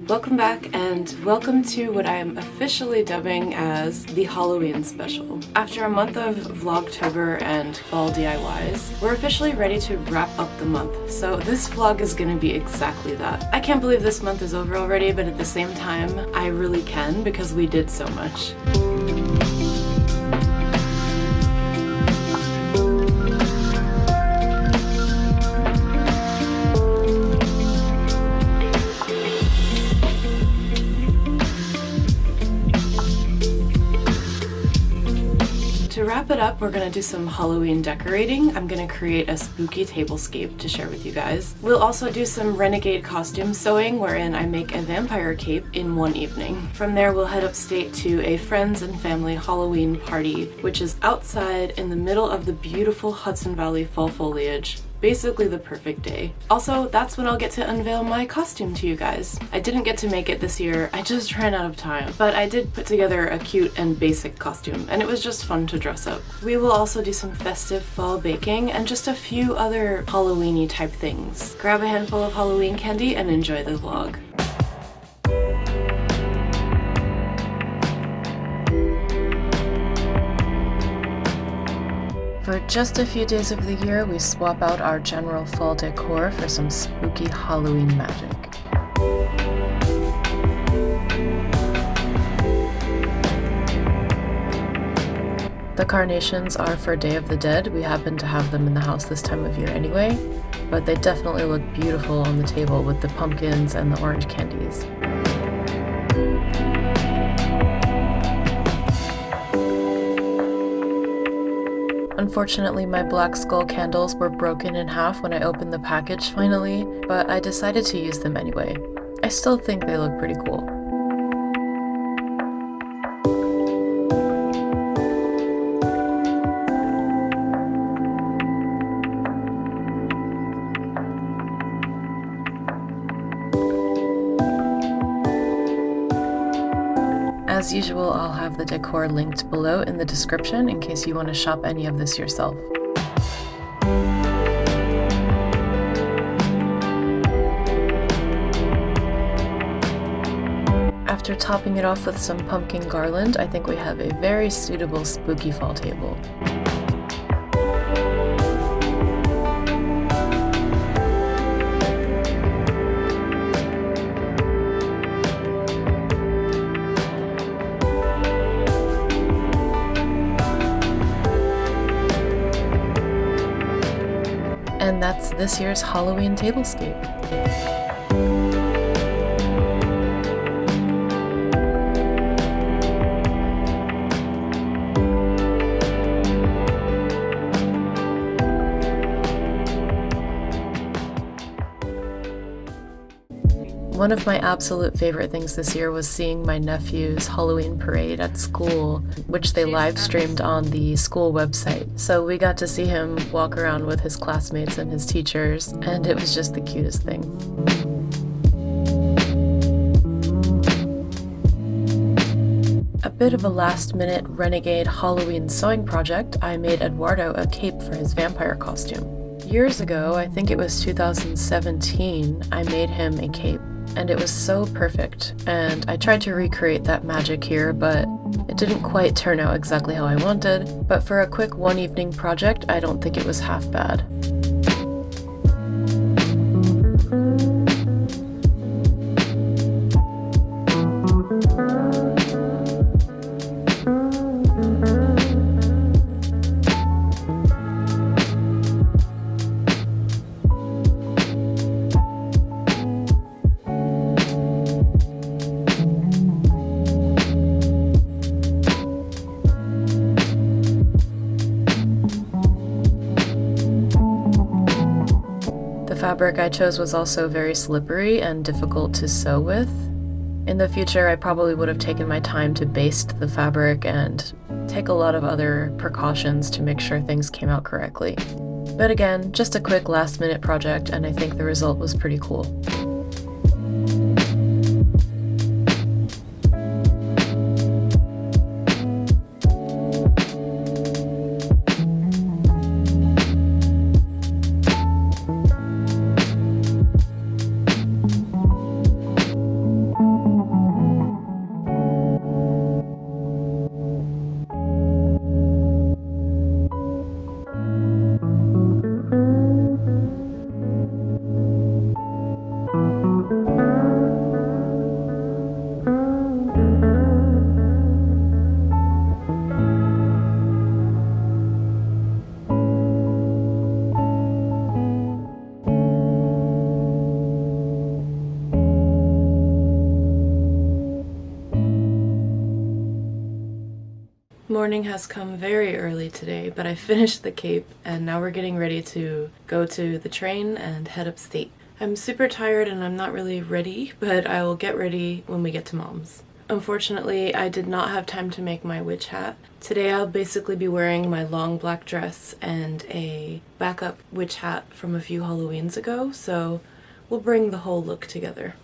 Welcome back and welcome to what I am officially dubbing as the Halloween special. After a month of vlogtober and fall DIYs, we're officially ready to wrap up the month, so this vlog is gonna be exactly that. I can't believe this month is over already, but at the same time, I really can because we did so much. To wrap it up, we're gonna do some Halloween decorating. I'm gonna create a spooky tablescape to share with you guys. We'll also do some renegade costume sewing, wherein I make a vampire cape in one evening. From there, we'll head upstate to a friends and family Halloween party, which is outside in the middle of the beautiful Hudson Valley fall foliage. Basically the perfect day. Also, that's when I'll get to unveil my costume to you guys. I didn't get to make it this year, I just ran out of time. But I did put together a cute and basic costume, and it was just fun to dress up. We will also do some festive fall baking and just a few other Halloween-y type things. Grab a handful of Halloween candy and enjoy the vlog. For just a few days of the year, we swap out our general fall decor for some spooky Halloween magic. The carnations are for Day of the Dead. We happen to have them in the house this time of year anyway, but they definitely look beautiful on the table with the pumpkins and the orange candies. Unfortunately, my black skull candles were broken in half when I opened the package finally, but I decided to use them anyway. I still think they look pretty cool. As usual, I'll have the decor linked below in the description in case you want to shop any of this yourself. After topping it off with some pumpkin garland, I think we have a very suitable spooky fall table. And that's this year's Halloween tablescape. One of my absolute favorite things this year was seeing my nephew's Halloween parade at school, which they live streamed on the school website. So we got to see him walk around with his classmates and his teachers, and it was just the cutest thing. A bit of a last-minute renegade Halloween sewing project, I made Eduardo a cape for his vampire costume. Years ago, I think it was 2017, I made him a cape. And it was so perfect, and I tried to recreate that magic here, but it didn't quite turn out exactly how I wanted. But for a quick one evening project, I don't think it was half bad. The fabric I chose was also very slippery and difficult to sew with. In the future, I probably would have taken my time to baste the fabric and take a lot of other precautions to make sure things came out correctly. But again, just a quick last-minute project, and I think the result was pretty cool. Morning has come very early today, but I finished the cape and now we're getting ready to go to the train and head upstate. I'm super tired and I'm not really ready, but I will get ready when we get to Mom's. Unfortunately, I did not have time to make my witch hat. Today I'll basically be wearing my long black dress and a backup witch hat from a few Halloweens ago, so we'll bring the whole look together.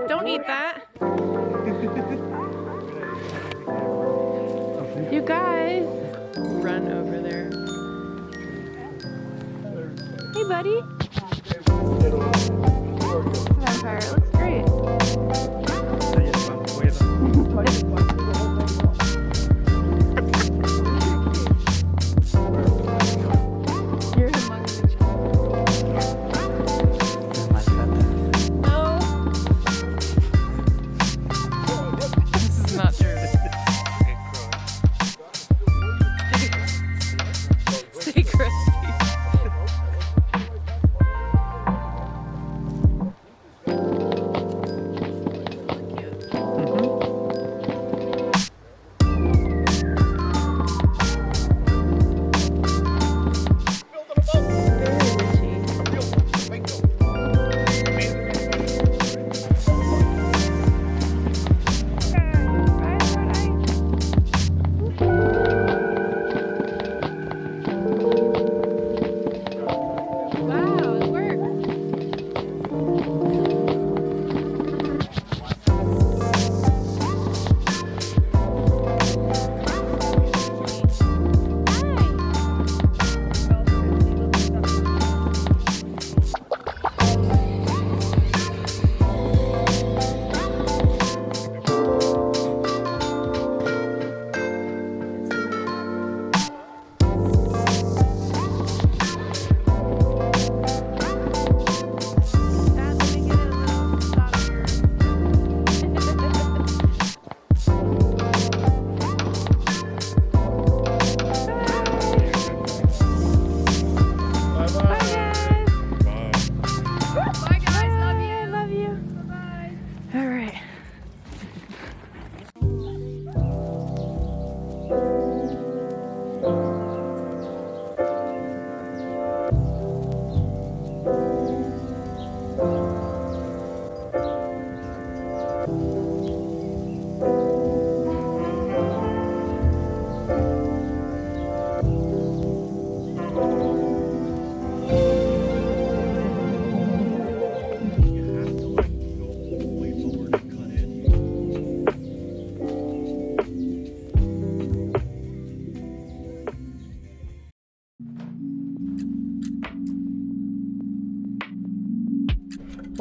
Don't eat that. You guys, run over there. Hey, buddy. Vampire, it looks great.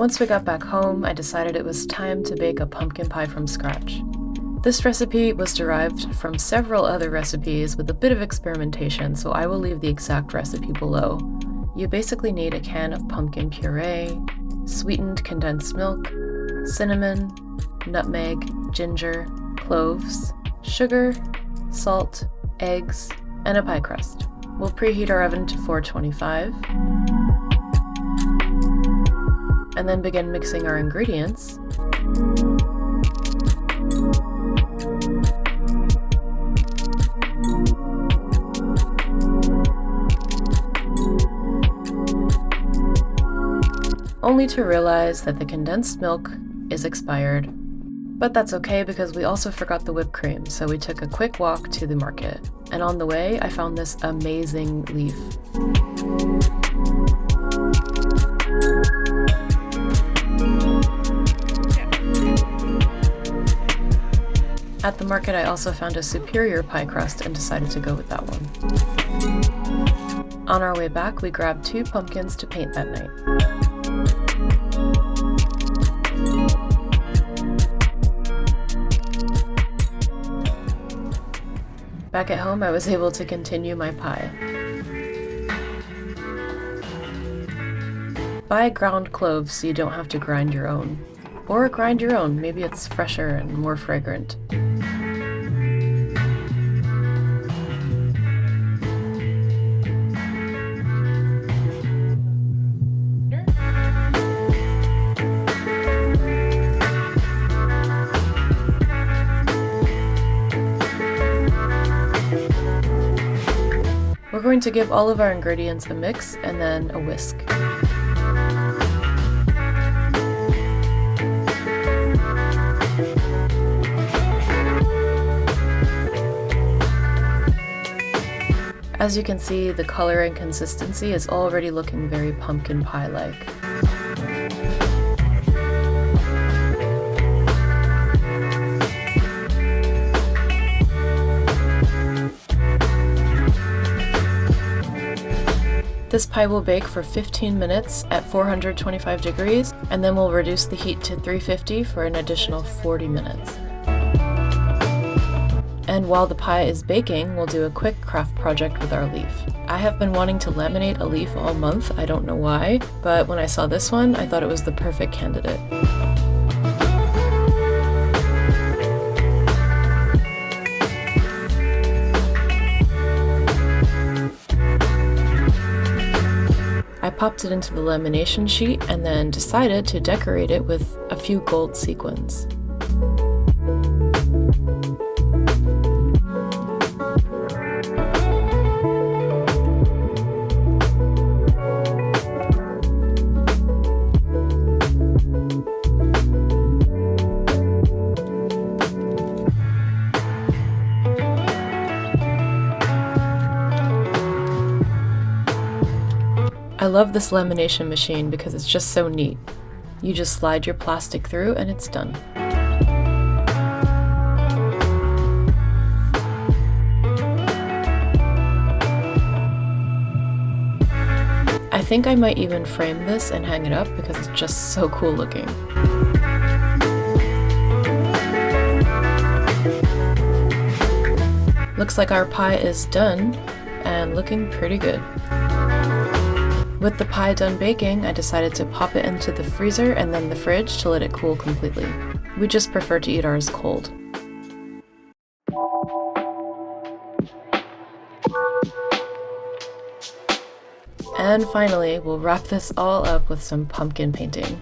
Once we got back home, I decided it was time to bake a pumpkin pie from scratch. This recipe was derived from several other recipes with a bit of experimentation, so I will leave the exact recipe below. You basically need a can of pumpkin puree, sweetened condensed milk, cinnamon, nutmeg, ginger, cloves, sugar, salt, eggs, and a pie crust. We'll preheat our oven to 425 and then begin mixing our ingredients. Only to realize that the condensed milk is expired. But that's okay because we also forgot the whipped cream, so we took a quick walk to the market. And on the way, I found this amazing leaf. At the market, I also found a superior pie crust and decided to go with that one. On our way back, we grabbed 2 pumpkins to paint that night. Back at home, I was able to continue my pie. Buy ground cloves so you don't have to grind your own. Or grind your own, maybe it's fresher and more fragrant. We're going to give all of our ingredients a mix and then a whisk. As you can see, the color and consistency is already looking very pumpkin pie-like. This pie will bake for 15 minutes at 425 degrees, and then we'll reduce the heat to 350 for an additional 40 minutes. And while the pie is baking, we'll do a quick craft project with our leaf. I have been wanting to laminate a leaf all month, I don't know why, but when I saw this one, I thought it was the perfect candidate. I popped it into the lamination sheet and then decided to decorate it with a few gold sequins. I love this lamination machine because it's just so neat. You just slide your plastic through and it's done. I think I might even frame this and hang it up because it's just so cool looking. Looks like our pie is done and looking pretty good. With the pie done baking, I decided to pop it into the freezer and then the fridge to let it cool completely. We just prefer to eat ours cold. And finally, we'll wrap this all up with some pumpkin painting.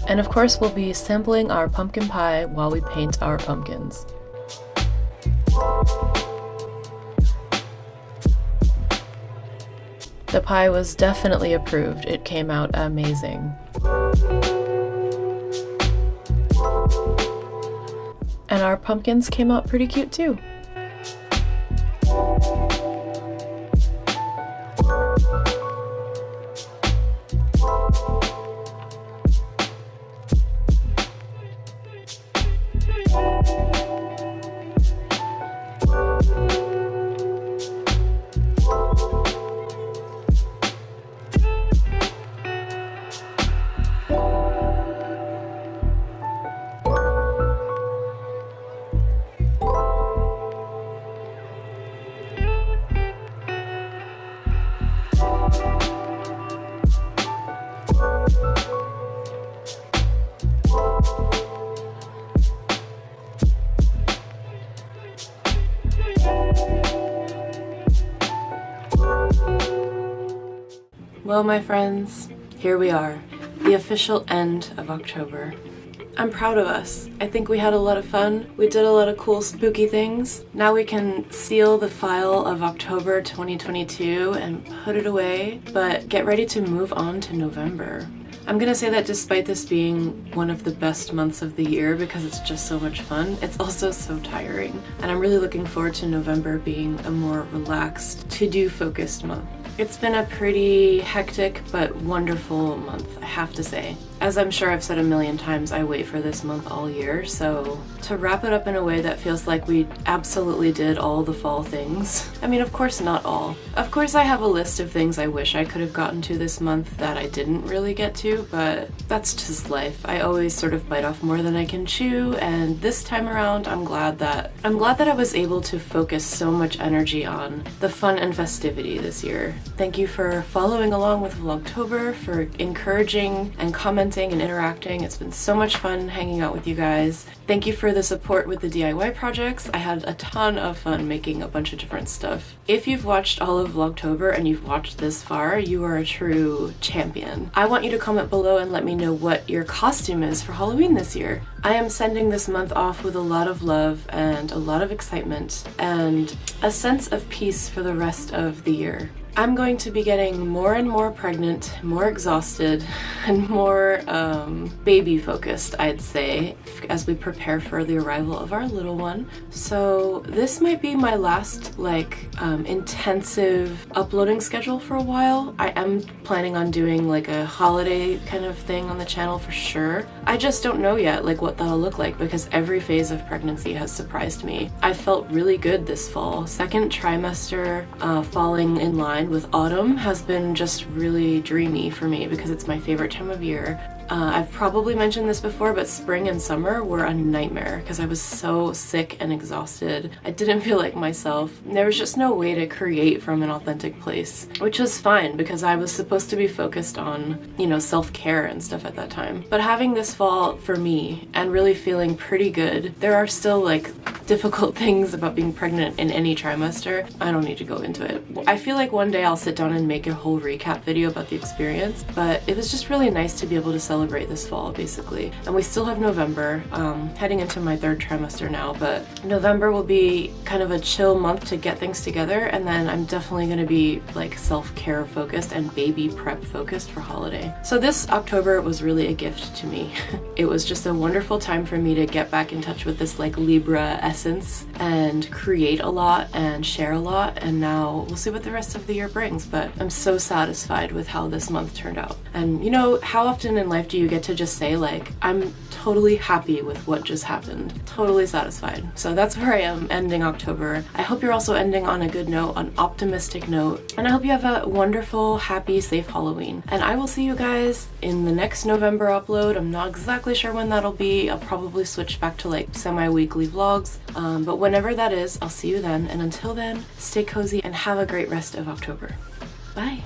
And of course, we'll be sampling our pumpkin pie while we paint our pumpkins. The pie was definitely approved. It came out amazing. And our pumpkins came out pretty cute too. Well, my friends, here we are, the official end of October. I'm proud of us. I think we had a lot of fun. We did a lot of cool spooky things. Now we can seal the file of October 2022 and put it away, but get ready to move on to November. I'm gonna say that despite this being one of the best months of the year because it's just so much fun, it's also so tiring. And I'm really looking forward to November being a more relaxed, to-do focused month. It's been a pretty hectic but wonderful month, I have to say. As I'm sure I've said a million times, I wait for this month all year, so to wrap it up in a way that feels like we absolutely did all the fall things. I mean, of course not all. Of course I have a list of things I wish I could have gotten to this month that I didn't really get to, but that's just life. I always sort of bite off more than I can chew, and this time around I'm glad that I was able to focus so much energy on the fun and festivity this year. Thank you for following along with Vlogtober, for encouraging and commenting and interacting. It's been so much fun hanging out with you guys. Thank you for the support with the DIY projects. I had a ton of fun making a bunch of different stuff. If you've watched all of Vlogtober and you've watched this far, you are a true champion. I want you to comment below and let me know what your costume is for Halloween this year. I am sending this month off with a lot of love and a lot of excitement and a sense of peace for the rest of the year. I'm going to be getting more and more pregnant, more exhausted, and more baby focused, I'd say, as we prepare for the arrival of our little one. So this might be my last intensive uploading schedule for a while. I am planning on doing like a holiday kind of thing on the channel for sure. I just don't know yet like what that'll look like because every phase of pregnancy has surprised me. I felt really good this fall. Second trimester falling in line with autumn has been just really dreamy for me because it's my favorite time of year. I've probably mentioned this before, but spring and summer were a nightmare because I was so sick and exhausted. I didn't feel like myself. There was just no way to create from an authentic place, which was fine because I was supposed to be focused on, you know, self-care and stuff at that time. But having this fall for me and really feeling pretty good, there are still like difficult things about being pregnant in any trimester. I don't need to go into it. I feel like one day I'll sit down and make a whole recap video about the experience, but it was just really nice to be able to celebrate this fall basically. And we still have November, heading into my third trimester now, but November will be kind of a chill month to get things together, and then I'm definitely going to be like self-care focused and baby prep focused for holiday. So this October was really a gift to me. It was just a wonderful time for me to get back in touch with this like Libra essence and create a lot and share a lot, and now we'll see what the rest of the year brings, but I'm so satisfied with how this month turned out. And you know, how often in life do you get to just say like, I'm totally happy with what just happened, totally satisfied. So that's where I am ending October. I hope you're also ending on a good note, an optimistic note, and I hope you have a wonderful, happy, safe Halloween. And I will see you guys in the next November upload. I'm not exactly sure when that'll be. I'll probably switch back to like semi-weekly vlogs, but whenever that is, I'll see you then. And until then, stay cozy and have a great rest of October. Bye.